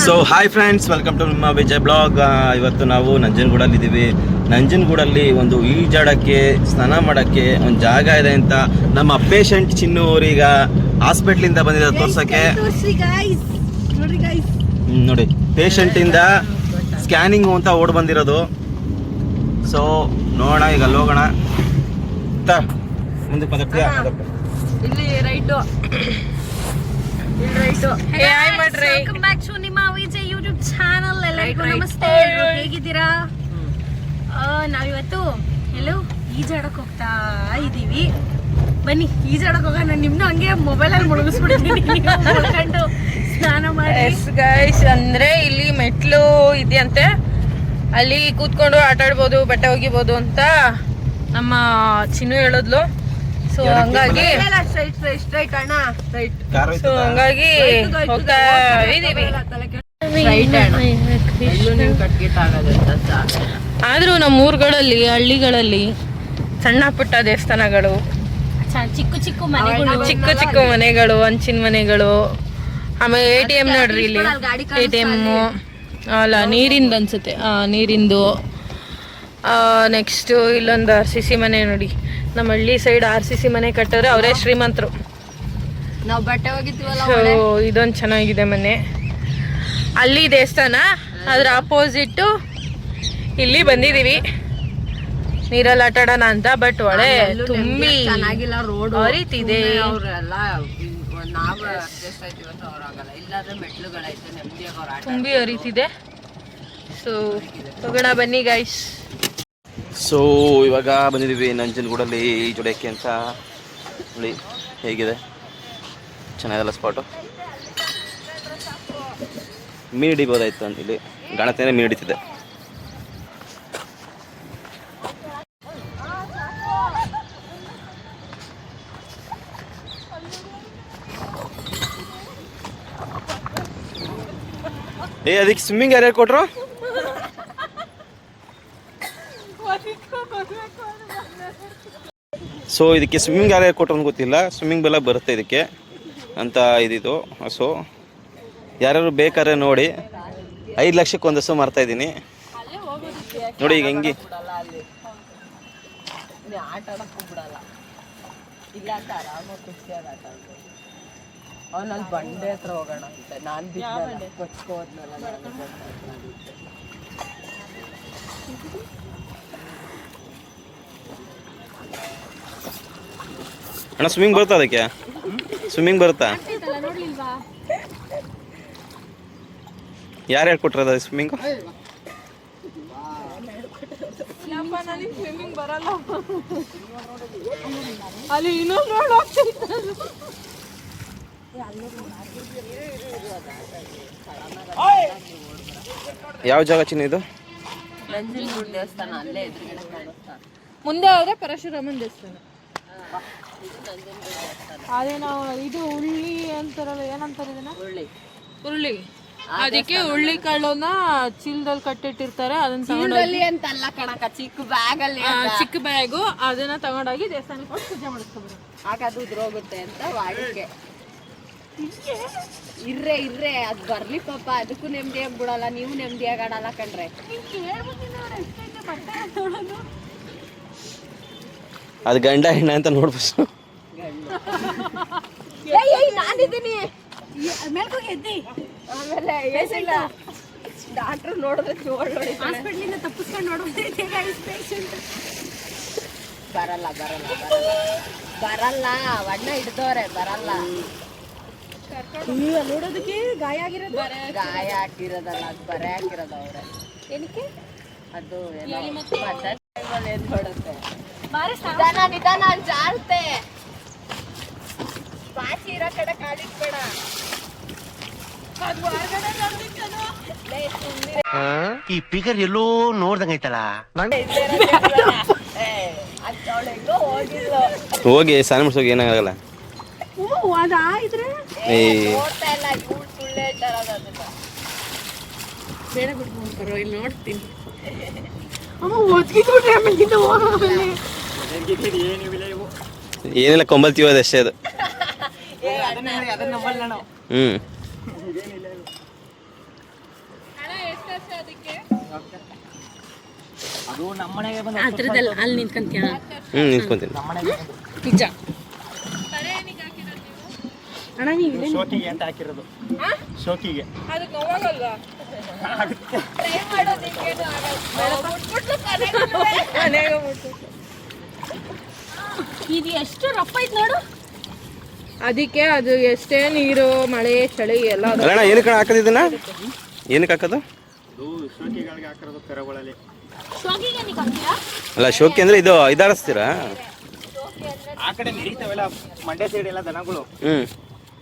So hi friends, welcome to ನಿಮ್ಮ Vijay blog. ಇವತ್ತು ನಾವು ನಂಜನಗೂಡಲ್ಲಿದ್ದೀವಿ. ನಂಜನಗೂಡಲ್ಲಿ ಒಂದು ಈಜಾಡೋಕ್ಕೆ, ಸ್ನಾನ ಮಾಡೋಕ್ಕೆ ಒಂದು ಜಾಗ ಇದೆ ಅಂತ ನಮ್ಮ ಪೇಷಂಟ್ ಚಿನ್ನು ಅವರೀಗ ಹಾಸ್ಪಿಟ್ಲಿಂದ ಬಂದಿದ್ದಾರೆ ತೋರ್ಸೋಕ್ಕೆ. ನೋಡಿ, ಪೇಷಂಟಿಂದ ಸ್ಕ್ಯಾನಿಂಗ್ ಅಂತ ಓಡ್ ಬಂದಿರೋದು. ಸೊ ನೋಡೋಣ, ಈಗ ಅಲ್ಲಿ ಹೋಗೋಣ. ಮುಂದಕ್ಕೆ ಇಲ್ಲಿ ರೈಟು ನಿಮ್ಮ ವಿಜಯ್ ಯೂಟ್ಯೂಬ್ ಚಾನಲ್. ಎಲ್ಲರಿಗೂ ನಮಸ್ತೆ. ಹೇಗಿದ್ದೀರಾ? ನಾವಿವತ್ತು ಎಲ್ಲೋ ಈಜಾಡಕ್ ಹೋಗ್ತಾ ಇದೀವಿ. ಬನ್ನಿ ಈಜಾಡಕ್ ಹೋಗೋಣ. ನಿಮ್ನು ಹಂಗೆ ಮೊಬೈಲಲ್ಲಿ ಮುಳುಗಿಸ್ಬಿಟ್ಟಿದ್ದೀನಿ ಸ್ನಾನ ಮಾಡಿ. ಗೈಸ್, ಅಂದ್ರೆ ಇಲ್ಲಿ ಮೆಟ್ಲು ಇದೆಯಂತೆ, ಅಲ್ಲಿ ಕೂತ್ಕೊಂಡು ಆಟ ಆಡ್ಬೋದು, ಬಟ್ಟೆ ಒಗಿಬೋದು ಅಂತ ನಮ್ಮ ಚಿನ್ನು ಹೇಳಿದ್ಲು. ಸೊ ಹಂಗಾಗಿ ಹೋಗ್ತಾ ಇದೀವಿ. ಆದ್ರೂ ನಮ್ಮ ಊರುಗಳಲ್ಲಿ, ಹಳ್ಳಿಗಳಲ್ಲಿ ಸಣ್ಣ ಪುಟ್ಟ ದೇವಸ್ಥಾನಗಳು, ಚಿಕ್ಕ ಚಿಕ್ಕ ಮನೆಗಳು, ಹಂಚಿನ ಮನೆಗಳು, ಆಮೇಲೆ ATM ನೋಡ್ರಿ, ಇಲ್ಲಿ ATM ಅಲ್ಲ ನೀರಿಂದು ಅನ್ಸುತ್ತೆ, ನೀರಿಂದು. ನೆಕ್ಸ್ಟ್ ಇಲ್ಲೊಂದು RCC ಮನೆ ನೋಡಿ. ನಮ್ಮ ಹಳ್ಳಿ ಸೈಡ್ RCC ಮನೆ ಕಟ್ಟಿದ್ರೆ ಅವರೇ ಶ್ರೀಮಂತರು. ನಾವು ಬಟ್ಟೆ ಹೋಗಿದ್ವಲ್ಲ. ಸೊ ಇದೊಂದು ಚೆನ್ನಾಗಿದೆ ಮನೆ. ಅಲ್ಲಿ ದೇವಸ್ಥಾನ, ಅದ್ರ ಆಪೋಸಿಟ್ಟು ಇಲ್ಲಿ ಬಂದಿದೀವಿ ನೀರಲ್ಲಿ ಆಟ ಆಡೋಣ ಅಂತ. ಬಟ್ ಒಳ್ಳೆ ತುಂಬಿ ಚೆನ್ನಾಗಿಲ್ಲ, ರೋಡ್ ಹರಿತಿದೆ. ತುಂಬಿ ಹರಿತಿದೆ. ಸೊ ಹೋಗೋಣ ಬನ್ನಿ ಗೈಸ್. ಸೊ ಇವಾಗ ಬಂದಿದ್ದೀವಿ ನಂಜನಗೂಡಲ್ಲಿ ಈಜೊಡೆಯೋಕ್ಕೆ ಅಂತ. ನೋಡಿ ಹೇಗಿದೆ, ಚೆನ್ನಾಗಲ್ಲ ಸ್ಪಾಟು. ಮೀನು ಹಿಡಿಬೋದಾಯ್ತು ಅಂತ ಇಲ್ಲಿ ಗಣತೇನೆ ಮೀನು ಹಿಡಿತಿದೆ. ಅದಕ್ಕೆ ಸ್ವಿಮ್ಮಿಂಗ್ ಯಾರ್ಯಾರು ಕೊಟ್ರು? ಸೊ ಇದಕ್ಕೆ ಸ್ವಿಮ್ಮಿಂಗ್ ಯಾರ್ಯಾರು ಕೊಟ್ಟರು ಅಂತ ಗೊತ್ತಿಲ್ಲ. ಸ್ವಿಮ್ಮಿಂಗ್ ಬೆಲ್ಲ ಬರುತ್ತೆ ಇದಕ್ಕೆ ಅಂತ ಇದಿದು. ಸೊ ಯಾರ್ಯಾರು ಬೇಕಾದ್ರೆ ನೋಡಿ, 5 ಲಕ್ಷಕ್ಕೆ ಒಂದು ಹಸು ಮಾರ್ತಾ ಇದ್ದೀನಿ ನೋಡಿ. ಈಗ ಹೆಂಗೆ ಅವನಲ್ಲಿ ಬಂಡೆ ಹತ್ರ ಹೋಗೋಣ ಅಂತ ನಾನು ಅಣ್ಣ ಸ್ವಿಮ್ಮಿಂಗ್ ಬರುತ್ತಾ? ಅದಕ್ಕೆ ಸ್ವಿಮ್ಮಿಂಗ್ ಬರುತ್ತಾ? ಯಾರು ಹೇಳ್ಕೊಟ್ರದ ಸ್ವಿಮ್ಮಿಂಗು? ಸ್ವಿಮ್ಮಿಂಗ್ ಬರಲ್ಲ. ಅಲ್ಲಿ ಇನ್ನೊಂದು ಯಾವ ಜಾಗ ಚಿನ್ನ ಇದು? ನಂಜನಗೂಡು ದೇವಸ್ಥಾನ. ಅಲ್ಲೇ ಎದುರುಗಡೆ ಕಾಣುತ್ತಾ. ಮುಂದೆ ಹೋದ್ರೆ ಪರಶುರಾಮನ್ ದೇವಸ್ಥಾನ. ಅದೇ ನಾವು ಇದು ಉಳ್ಳಿ ಅಂತಾರಲ್ಲ, ಏನಂತಾರೆ ಇದನ್ನ? ಉರುಳಿ. ಅದಕ್ಕೆ ಉಳ್ಳಿ ಕಾಳನ್ನ ಚೀಲದಲ್ಲಿ ಕಟ್ಟಿಟ್ಟಿರ್ತಾರೆ. ಅದನ್ನ ತಗೊಂಡೋಗಿ ಅಂತಲ್ಲ ಕಣಕ, ಚಿಕ್ಕ ಬ್ಯಾಗ್ ಅಲ್ಲಿ, ಚಿಕ್ಕ ಬ್ಯಾಗು, ಅದನ್ನ ತಗೊಂಡೋಗಿ ದೇವಸ್ಥಾನಕ್ಕೆ ಹೋಗಿ ಪೂಜೆ ಮಾಡಿಸ್ಕೊಬಾರ. ಆಗ ಅದು ಉದ್ರೋಗುತ್ತೆ ಅಂತ ವಾಡಿಕೆ. ಇರ್ರೆ ಅದು ಬರ್ಲಿ ಪಾಪ, ಅದಕ್ಕೂ ನೆಮ್ಮದಿಯಾಗಿ ಬಿಡಲ್ಲ. ನೀವು ನೆಮ್ಮದಿಯಾಗಿ ಆಡಲ್ಲ ಕಣ್ರೆ. ಅದು ಗಂಡ ಹೆಣ್ಣ ಅಂತ ನೋಡ್ಬೋದು. ನಾನಿದ್ದೀನಿ ಆಮೇಲೆ ಏನಿಲ್ಲ, ಡಾಕ್ಟ್ರು ನೋಡಿದ್ರೆ ಜೋಳ್ ನೋಡಿ ಹಾಸ್ಪಿಟ್ಲಿಂದ ತಪ್ಪಿಸ್ಕೊಂಡು ನೋಡೋದು. ಬರಲ್ಲ ವಣ್ಣ ಹಿಡ್ದವ್ರೆ, ಬರಲ್ಲ. ನೋಡೋದಕ್ಕೆ ಗಾಯ ಹಾಕಿರೋದಲ್ಲ, ಅದು ಬರೆ ಹಾಕಿರೋದು ಅವ್ರೆ. ಏನಕ್ಕೆ ಅದು ನೋಡುತ್ತೆ. ನಿಧಾನ ಜಾರುತ್ತೆ. ಪಾಚಿ ಇರೋ ಕಡೆ ಕಾಲಿಟ್ಬೇಡ. ಈ ಫಿಗರ್ ಎಲ್ಲೋ ನೋಡ್ದಂಗೈತಲ್ಲ. ಹೋಗಿ ಸ್ನಾನ ಮಾಡಿಸೋಗಿ ಏನಾಗಲ್ಲ. ಬೇಡ ಬಿಟ್ಕೊಂಡು ಇಲ್ಲಿ ನೋಡ್ತೀನಿ. ಏನಿಲ್ಲ, ಕೊಂಬಲ್ತೀವದು ಅಷ್ಟೇ ಅದು. ಅದು ನಮ್ಮನೆಗೆ ಬಂದ ಅದ್ರದ್ದಲ್ಲ ಅಲ್ಲಿ ನಿಂತ್ಕೊಂತೀಯ ನಿಂತ್ಕೊಂತೀನಿ. ನಿಜ ಅಣ್ಣ ನೀವು ಇಲ್ಲೇ ಶೋಕಿಗೆ ಅಂತ ಹಾಕಿರೋದು. ಶೋಕಿಗೆ ಅದಕ್ಕೆ ನೋವಾಗಲ್ವಾ? ಇದು ಎಷ್ಟು ರಪ್ಪ ಐತ್ ನೋಡು. ಅದಕ್ಕೆ ಅದು ಎಷ್ಟೇ ನೀರು ಮಳೆ ಚಳಿ ಎಲ್ಲ ಅದು. ಅಲ್ಲಣ್ಣ ಏನಕ್ಕೆ ಹಾಕೋದು ಇದನ್ನ? ಏನಕ್ಕೆ ಹಾಕೋದು? ಅದು ಶೋಕಿಗಳಿಗೆ ಹಾಕಿರೋದು ಕೆರೆಗಳಲ್ಲಿ. ಶೋಕಿಗೆ ಏನಕ್ಕೆ ಹಾಕ್ತೀರಾ? ಅಲ್ಲ ಶೋಕಿ ಅಂದ್ರೆ ಇದು ಇದಾರಿಸ್ತೀರಾ? ಆ ಕಡೆ ನಡೀತಾವೆಲ್ಲ ಮಂಡ್ಯ ಸೈಡ್ ಎಲ್ಲ ದನಗಳು,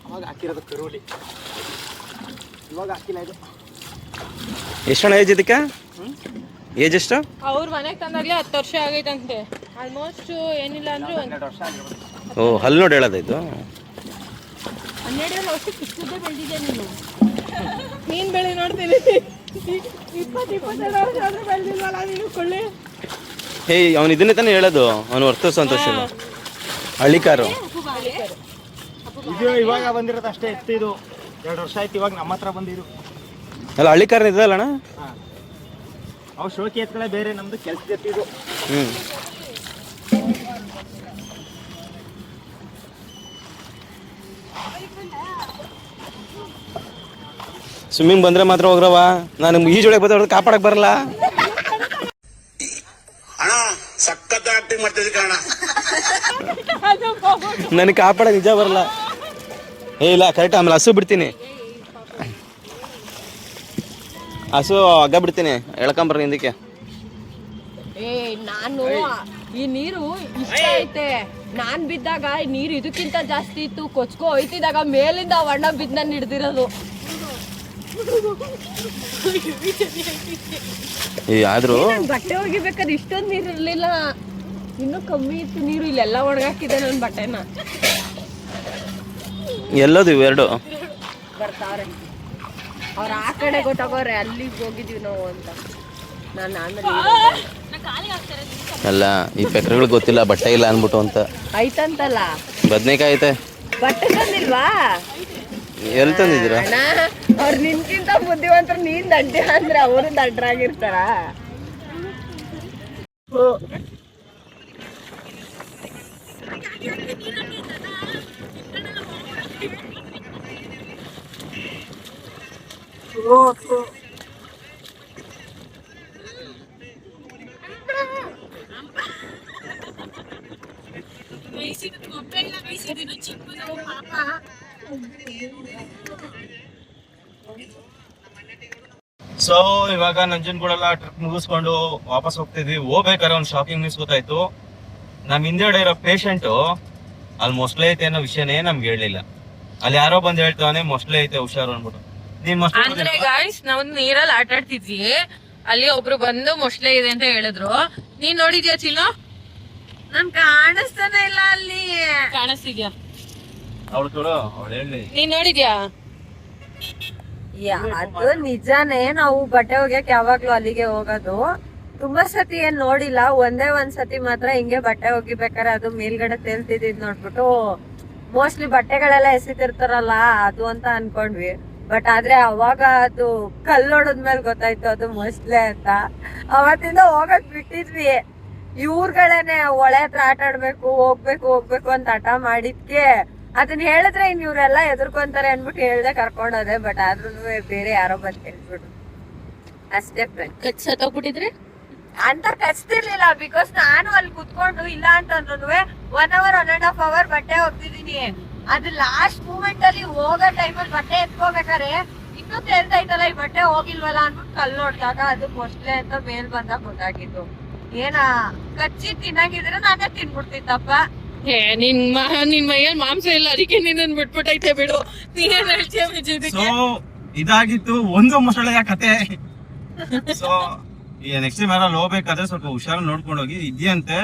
ಅವಾಗ ಹಾಕಿರೋದು ಕರುವಲ್ಲಿ. ಇವಾಗ ಹಾಕಿಲ್ಲ ಇದು. ಎಷ್ಟಣ್ಣ ಏಜ್ ಇದಕ್ಕೆ? ಏಜ್ ಎಷ್ಟು? ಅವ್ರ ಮನೆಗೆ ತಂದಾಗ್ಲೇ 10 ವರ್ಷ ಆಗೈತಂತೆ. ಆಲ್ಮೋಸ್ಟ್ ಏನಿಲ್ಲ ಅಂದ್ರೂ 12 ವರ್ಷ ಆಗಿರೋದು. ಓ ಹಲ್ಲು ನೋಡಿ ಹೇಳೋದು ಇದು. 12 ವರ್ಷಕ್ಕೆ ಇಷ್ಟುದ್ದೇ ಬೆಳೆದಿದೆ ನೀನು. ನೀನ್ ಬೆಳೆ ನೋಡ್ತೀನಿ. 20-22 ವರ್ಷ ಆದ್ರೂ ಬೆಳೆದಿಲ್ವಲ್ಲ ನೀನು ಕೊಳ್ಳಿ. ಏಯ್ ಅವ್ನು ಇದನ್ನೇ ತಾನೇ ಹೇಳೋದು, ಅವನು ಹೊರ್ತು ಸಂತೋಷ ಹಳ್ಳಿಕಾರು. ಇದು ಇವಾಗ ಬಂದಿರೋದು ಅಷ್ಟೇ ಎತ್ತು. ಇದು 2 ವರ್ಷ ಆಯ್ತು ಇವಾಗ ನಮ್ಮ ಹತ್ರ ಬಂದಿರು. ಅಲ್ಲ ಹಳ್ಳಿಕಾರ ಇದಲ್ಲಣ್ಣ? ಅವು ಶೋಕಿ ಎತ್ಗಳೇ ಬೇರೆ, ನಮ್ದು ಕೆಲ್ಸದ ಎತ್ತಿದು. ಸ್ವಿಮ್ಮಿಂಗ್ ಬಂದ್ರೆ ಮಾತ್ರ ಹೋಗ್ರವ, ನಾನು ಈಜೊಳಗೆ ಬಂದ್ರೆ ಕಾಪಾಡಕ್ ಬರಲ್ಲ. ನನಗೆ ಕಾಪಾಡಕ್ ನಿಜ ಬರಲ್ಲ. ಇಲ್ಲ ಕರೆಕ್ಟ್. ಆಮೇಲೆ ಹಸು ಬಿಡ್ತೀನಿ, ಹಸು ಹಗ್ಗ ಬಿಡ್ತೀನಿ, ಎಳ್ಕೊಂಬರ್ರಿ ಹಿಂದಕ್ಕೆ. ನಾನು ಈ ನೀರು ಇಷ್ಟ ಐತೆ. ನಾನ್ ಬಿದ್ದಾಗ ಈ ನೀರು ಇದಕ್ಕಿಂತ ಜಾಸ್ತಿ ಇತ್ತು. ಕೊಚ್ಕೊ ಹೋಯ್ತಿದಾಗ ಮೇಲಿಂದ ಅಣ್ಣ ಬಿದ್ದು ನಾನು ಹಿಡ್ದಿರೋದು. ಆದ್ರೂ ಬಟ್ಟೆ ಒಗಿಬೇಕಾದ್ರೆ ಇಷ್ಟೊಂದು ನೀರು ಇರ್ಲಿಲ್ಲ, ಇನ್ನೂ ಕಮ್ಮಿ ಇತ್ತು ನೀರು. ಇಲ್ಲೆಲ್ಲ ಒಣಗಾಕಿದೆ ನನ್ನ ಬಟ್ಟೆನ. ಎಲ್ಲದು ಇವೆರಡು ಬರ್ತಾವ್ರೆ ಅವ್ರ ಆ ಕಡೆ ಗೊತ್ತಾಗೋರೆ, ಅಲ್ಲಿಗೆ ಹೋಗಿದೀವಿ ನಾವು ಅಂತ. ನಾನು ಆಮೇಲೆ ಅಲ್ಲ ಈ ಪೆಕ್ರಗಳು ಗೊತ್ತಿಲ್ಲ ಬಟ್ಟೆ ಇಲ್ಲ ಅನ್ಬಿಟ್ಟು ಅಂತ. ಐತಂತಲ್ಲ ಬದ್ನೇಕಾಯಿ ಐತೆ. ಬಟ್ಟೆ ತಂದಿಲ್ವಾ? ಎಲ್ಲಿ ತಂದಿದ್ದೀರಾ? ಅಣ್ಣ ಅವ್ರು ನಿನ್ಕಿಂತ ಬುದ್ಧಿವಂತರು, ನೀನ್ ದಡ್ಡ ಅಂದ್ರೆ ಅವರು ದಡ್ಡರಾಗಿರ್ತಾರ. ಸೊ ಇವಾಗ ನಂಜನಗೂಡೆಲ್ಲ ಟ್ರಿಪ್ ಮುಗಿಸ್ಕೊಂಡು ವಾಪಸ್ ಹೋಗ್ತಿದ್ವಿ. ಹೋಗ್ಬೇಕಾದ್ರೆ ಒಂದು ಶಾಕಿಂಗ್ ನ್ಯೂಸ್ ಗೊತ್ತಾಯ್ತು. ನಮ್ ಹಿಂದೆಡೆ ಇರೋ ಪೇಷಂಟು ಅಲ್ಲಿ ಮೊಸಳೆ ಐತೆ ಅನ್ನೋ ವಿಷಯನೇ ನಮ್ಗೆ ಹೇಳಿಲ್ಲ. ಅಲ್ಲಿ ಯಾರೋ ಬಂದು ಹೇಳ್ತಾನೆ ಮೊಸಳೆ ಐತೆ ಹುಷಾರು ಅನ್ಬಿಟ್ಟು. ನೀನ್ ಅಂದ್ರೆ ಗಾಯ್ಸ್ ನಾವು ನೀರಲ್ಲಿ ಆಟ ಆಡ್ತಿದ್ವಿ, ಅಲ್ಲಿ ಒಬ್ರು ಬಂದು ಮೊಸಳೆ ಇದೆ ಅಂತ ಹೇಳಿದ್ರು. ನೀನ್ ನೋಡಿದ್ಯಾ ಚಿನ್ನ? ನನ್ ಕಾಣಿಸ್ತಾನೆ ಇಲ್ಲ ಅಲ್ಲಿ. ಕಾಣಿಸ್ತಿದ್ಯಾ? ಅವಳು ಕೊಡು, ಅವಳು ಹೇಳಿ. ನೀನ್ ನೋಡಿದ್ಯಾ? ಅದು ನಿಜಾನೇ. ನಾವು ಬಟ್ಟೆ ಒಗ್ಯಕ್ ಯಾವಾಗ್ಲೂ ಅಲ್ಲಿಗೆ ಹೋಗೋದು. ತುಂಬಾ ಸತಿ ಏನ್ ನೋಡಿಲ್ಲ, ಒಂದೇ ಒಂದ್ ಸತಿ ಮಾತ್ರ ಹಿಂಗೆ ಬಟ್ಟೆ ಒಗಿಬೇಕಾರೆ ಅದು ಮೇಲ್ಗಡೆ ತೇಲ್ತಿದ್ ನೋಡ್ಬಿಟ್ಟು ಮೋಸ್ಟ್ಲಿ ಬಟ್ಟೆಗಳೆಲ್ಲ ಎಸಿತಿರ್ತಾರಲ್ಲ ಅದು ಅಂತ ಅನ್ಕೊಂಡ್ವಿ. ಬಟ್ ಆದ್ರೆ ಅವಾಗ ಅದು ಕಲ್ಲೊಡದ್ಮೇಲೆ ಗೊತ್ತಾಯ್ತು ಅದು ಮೊಸಳೆ ಅಂತ. ಅವತ್ತಿಂದ ಹೋಗಕ್ ಬಿಟ್ಟಿದ್ವಿ. ಇವ್ರುಗಳೇನೆ ಹೊಳೆ ಹತ್ರ ಆಟ ಆಡ್ಬೇಕು ಹೋಗ್ಬೇಕು ಅಂತ ಹಠ ಮಾಡಿದ್ಕೆ ಅದನ್ನ ಹೇಳಿದ್ರೆ ಇನ್ ಇವ್ರೆಲ್ಲ ಎದುರ್ಕೊಂತಾರೆ ಅನ್ಬಿಟ್ಟು ಹೇಳ್ದೆ ಕರ್ಕೊಂಡೋದೆ. ಬಟ್ ಆದ್ರೂ ಬೇರೆ ಯಾರೋ ಬಂದ್ ಹೇಳ್ಬಿಟ್ಟು ಅಷ್ಟೇ ಫ್ರೆಂಡ್. ಸತ್ತೋಗ್ಬಿಟ್ಟಿದ್ರೆ ಅಂತ ಕಚ್ತಿರ್ಲಿಲ್ಲ. ಬಿಕಾಸ್ ನಾನು ಅಲ್ಲಿ ಕುತ್ಕೊಂಡು ಇಲ್ಲ ಅಂತಂದ್ರು 1 hour 1.5 hour ಬಟ್ಟೆ ಹೋಗ್ತಿದೀನಿ. ಅದು ಲಾಸ್ಟ್ ಮೂಮೆಂಟ್ ಅಲ್ಲಿ ಹೋಗೋ ಟೈಮಲ್ಲಿ ಬಟ್ಟೆ ಎತ್ಕೋಬೇಕಾರೆ ಇನ್ನೂ ತೆರೆದೈತಲ್ಲ ಈ ಬಟ್ಟೆ ಹೋಗಿಲ್ವಲ್ಲ ಅನ್ಬಿಟ್ಟು ಕಲ್ಲು ನೋಡ್ದಾಗ ಅದು ಮೊಸಳೆ ಅಂತ ಮೇಲ್ ಬಂದಾಗ ಗೊತ್ತಾಗಿದ್ದು. ಏನ ಕಚ್ಚಿ ತಿನ್ನಾಗಿದ್ರೆ ನಾನೇ ತಿನ್ಬಿಡ್ತಿತ್ತಪ್ಪ. ನಿನ್ ಮೈಯಲ್ಲಿ ಮಾಂಸ ಇಲ್ಲ, ಅದಕ್ಕೆ ನಿನ್ನ ಬಿಟ್ಬಿಟ್ಟೈತೆ ಬಿಡು. ನೀನ್ ಹೇಳ್ತೀಯ ವಿಜಯ್? ಸೊ ಇದಾಗಿತ್ತು ಒಂದು ಮೊಸಳೆಯ ಕತೆ. ಸೊ ಈ ನೆಕ್ಸ್ಟ್ ಟೈಮ್ ಯಾರು ಹೋಗ್ಬೇಕಾದ್ರೆ ಸ್ವಲ್ಪ ಹುಷಾರು ನೋಡ್ಕೊಂಡು ಹೋಗಿ. ಇದೆಯಂತೆ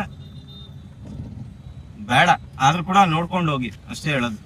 ಬೇಡ ಆದ್ರೂ ಕೂಡ ನೋಡ್ಕೊಂಡು ಹೋಗಿ ಅಷ್ಟೇ ಹೇಳೋದು.